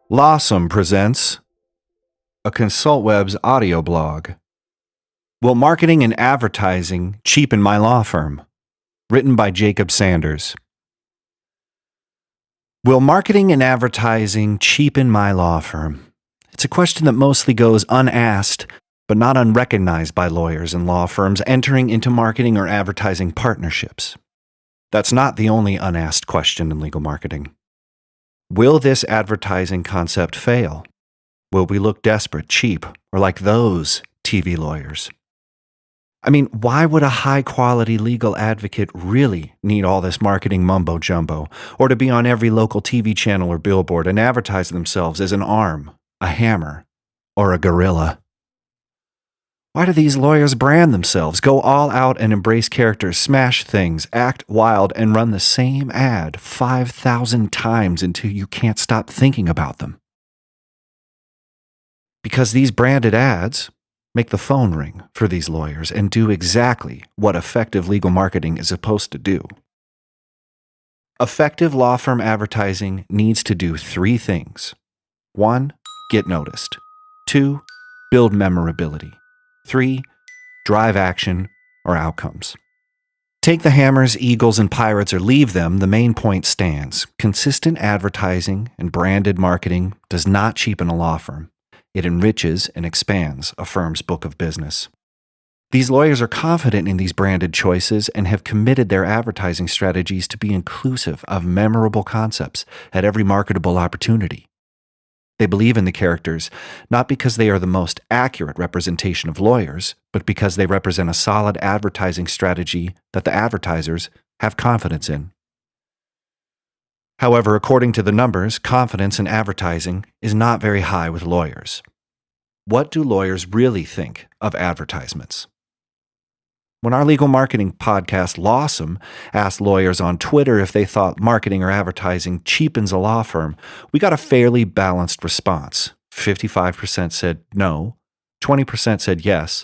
Lawsome presents a ConsultWeb's audio blog. Will Marketing and Advertising Cheapen My Law Firm? Written by Jacob Sanders. Will marketing and advertising cheapen my law firm? It's a question that mostly goes unasked, but not unrecognized by lawyers and law firms entering into marketing or advertising partnerships. That's not the only unasked question in legal marketing. Will this advertising concept fail? Will we look desperate, cheap, or like those TV lawyers? I mean, why would a high-quality legal advocate really need all this marketing mumbo-jumbo, or to be on every local TV channel or billboard and advertise themselves as an arm, a hammer, or a gorilla? Why do these lawyers brand themselves, go all out and embrace characters, smash things, act wild, and run the same ad 5,000 times until you can't stop thinking about them? Because these branded ads make the phone ring for these lawyers and do exactly what effective legal marketing is supposed to do. Effective law firm advertising needs to do three things. 1, get noticed. 2, build memorability. 3, drive action or outcomes. Take the Hammers, Eagles, and Pirates or leave them, the main point stands. Consistent advertising and branded marketing does not cheapen a law firm. It enriches and expands a firm's book of business. These lawyers are confident in these branded choices and have committed their advertising strategies to be inclusive of memorable concepts at every marketable opportunity. They believe in the characters not because they are the most accurate representation of lawyers, but because they represent a solid advertising strategy that the advertisers have confidence in. However, according to the numbers, confidence in advertising is not very high with lawyers. What do lawyers really think of advertisements? When our legal marketing podcast, Lawsome, asked lawyers on Twitter if they thought marketing or advertising cheapens a law firm, we got a fairly balanced response. 55% said no, 20% said yes,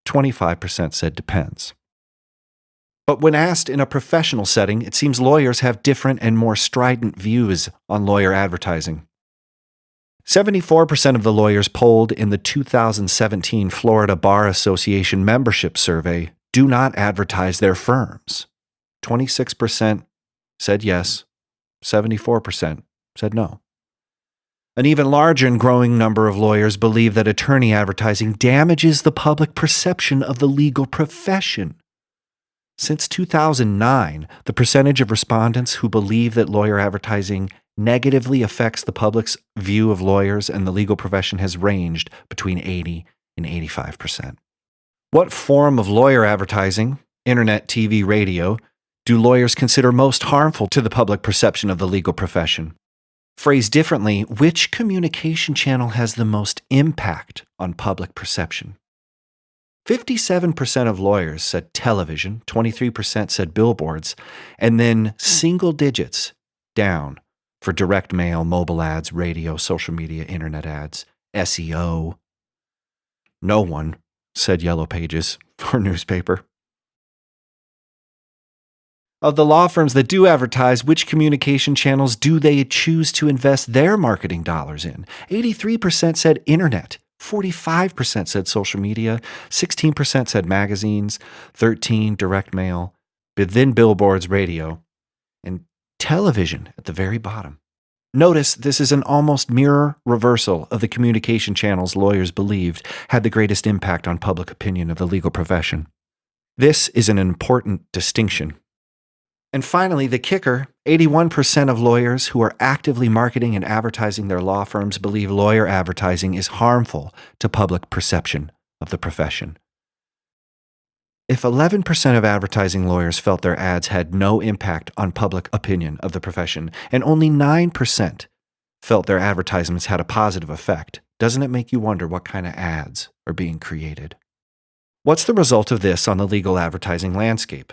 25% said depends. But when asked in a professional setting, it seems lawyers have different and more strident views on lawyer advertising. 74% of the lawyers polled in the 2017 Florida Bar Association membership survey do not advertise their firms. 26% said yes, 74% said no. An even larger and growing number of lawyers believe that attorney advertising damages the public perception of the legal profession. Since 2009, the percentage of respondents who believe that lawyer advertising negatively affects the public's view of lawyers and the legal profession has ranged between 80 and 85%. What form of lawyer advertising, internet, TV, radio, do lawyers consider most harmful to the public perception of the legal profession? Phrased differently, which communication channel has the most impact on public perception? 57% of lawyers said television, 23% said billboards, and then single digits down for direct mail, mobile ads, radio, social media, internet ads, SEO. No one said Yellow Pages or newspaper. Of the law firms that do advertise, which communication channels do they choose to invest their marketing dollars in? 83% said internet, 45% said social media, 16% said magazines, 13% direct mail, but then billboards, radio, and television at the very bottom. Notice this is an almost mirror reversal of the communication channels lawyers believed had the greatest impact on public opinion of the legal profession. This is an important distinction. And finally, the kicker, 81% of lawyers who are actively marketing and advertising their law firms believe lawyer advertising is harmful to public perception of the profession. If 11% of advertising lawyers felt their ads had no impact on public opinion of the profession, and only 9% felt their advertisements had a positive effect, doesn't it make you wonder what kind of ads are being created? What's the result of this on the legal advertising landscape?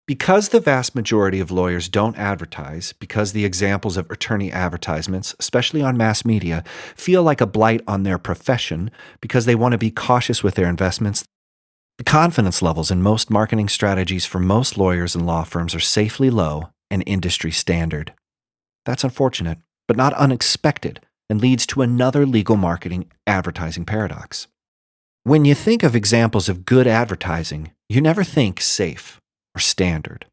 Because the vast majority of lawyers don't advertise, because the examples of attorney advertisements, especially on mass media, feel like a blight on their profession because they want to be cautious with their investments, the confidence levels in most marketing strategies for most lawyers and law firms are safely low and industry standard. That's unfortunate. but not unexpected, and leads to another legal marketing advertising paradox. When you think of examples of good advertising, you never think safe or standard.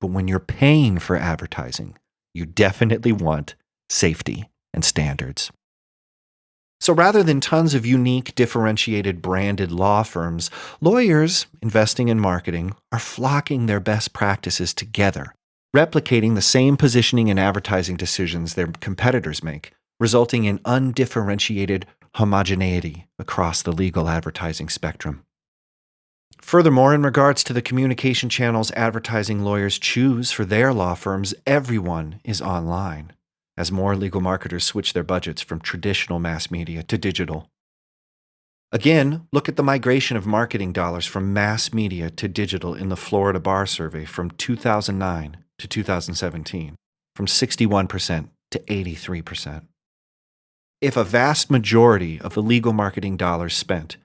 But when you're paying for advertising, you definitely want safety and standards. So rather than tons of unique, differentiated, branded law firms, lawyers investing in marketing are flocking their best practices together, replicating the same positioning and advertising decisions their competitors make, resulting in undifferentiated homogeneity across the legal advertising spectrum. Furthermore, in regards to the communication channels advertising lawyers choose for their law firms, everyone is online, as more legal marketers switch their budgets from traditional mass media to digital. Again, look at the migration of marketing dollars from mass media to digital in the Florida Bar Survey from 2009 to 2017, from 61% to 83%. If a vast majority of the legal marketing dollars spent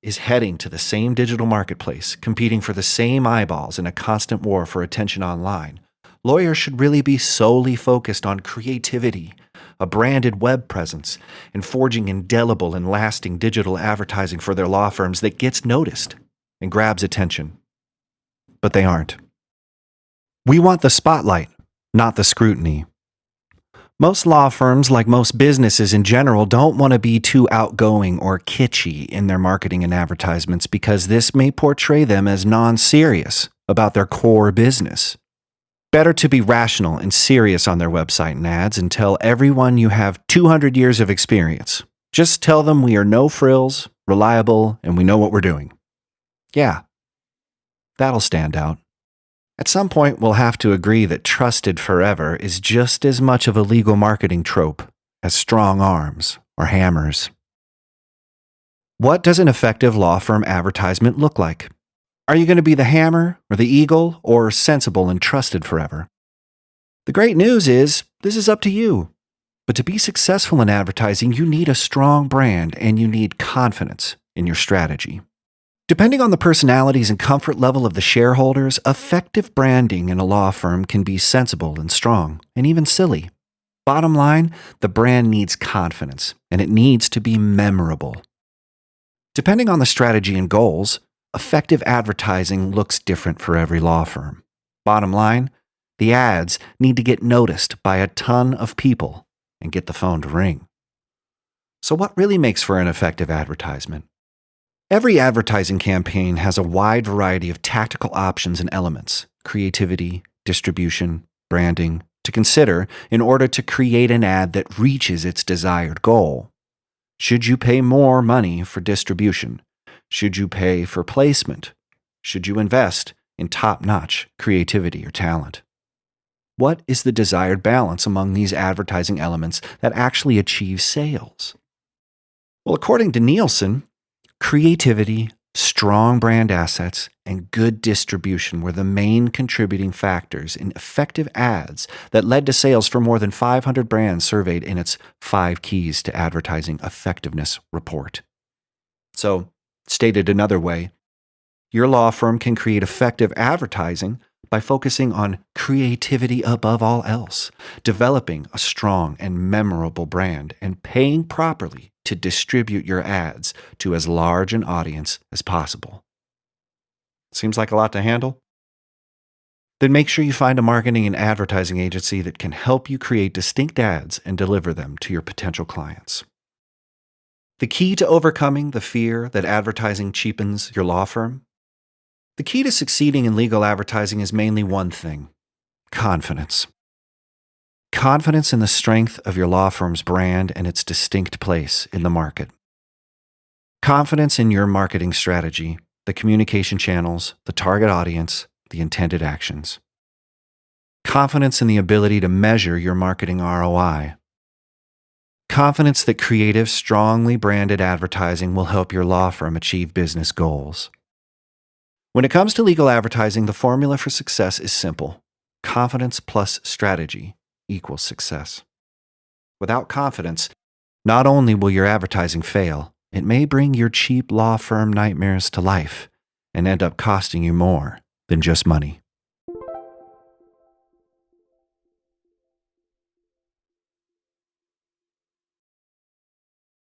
is heading to the same digital marketplace, competing for the same eyeballs in a constant war for attention online, lawyers should really be solely focused on creativity, a branded web presence, and forging indelible and lasting digital advertising for their law firms that gets noticed and grabs attention. But they aren't. We want the spotlight, not the scrutiny. Most law firms, like most businesses in general, don't want to be too outgoing or kitschy in their marketing and advertisements because this may portray them as non-serious about their core business. Better to be rational and serious on their website and ads and tell everyone you have 200 years of experience. Just tell them we are no frills, reliable, and we know what we're doing. Yeah, that'll stand out. At some point, we'll have to agree that trusted forever is just as much of a legal marketing trope as strong arms or hammers. What does an effective law firm advertisement look like? Are you going to be the hammer or the eagle or sensible and trusted forever? The great news is this is up to you. But to be successful in advertising, you need a strong brand and you need confidence in your strategy. Depending on the personalities and comfort level of the shareholders, effective branding in a law firm can be sensible and strong, and even silly. Bottom line, the brand needs confidence, and it needs to be memorable. Depending on the strategy and goals, effective advertising looks different for every law firm. Bottom line, the ads need to get noticed by a ton of people and get the phone to ring. So what really makes for an effective advertisement? Every advertising campaign has a wide variety of tactical options and elements, creativity, distribution, branding, to consider in order to create an ad that reaches its desired goal. Should you pay more money for distribution? Should you pay for placement? Should you invest in top-notch creativity or talent? What is the desired balance among these advertising elements that actually achieve sales? Well, according to Nielsen, creativity, strong brand assets, and good distribution were the main contributing factors in effective ads that led to sales for more than 500 brands surveyed in its 5 Keys to Advertising Effectiveness report. So, stated another way, your law firm can create effective advertising by focusing on creativity above all else, developing a strong and memorable brand, and paying properly to distribute your ads to as large an audience as possible. Seems like a lot to handle? Then make sure you find a marketing and advertising agency that can help you create distinct ads and deliver them to your potential clients. The key to overcoming the fear that advertising cheapens your law firm? The key to succeeding in legal advertising is mainly one thing: confidence. Confidence in the strength of your law firm's brand and its distinct place in the market. Confidence in your marketing strategy, the communication channels, the target audience, the intended actions. Confidence in the ability to measure your marketing ROI. Confidence that creative, strongly branded advertising will help your law firm achieve business goals. When it comes to legal advertising, the formula for success is simple: confidence plus strategy equals success. Without confidence, not only will your advertising fail, it may bring your cheap law firm nightmares to life and end up costing you more than just money.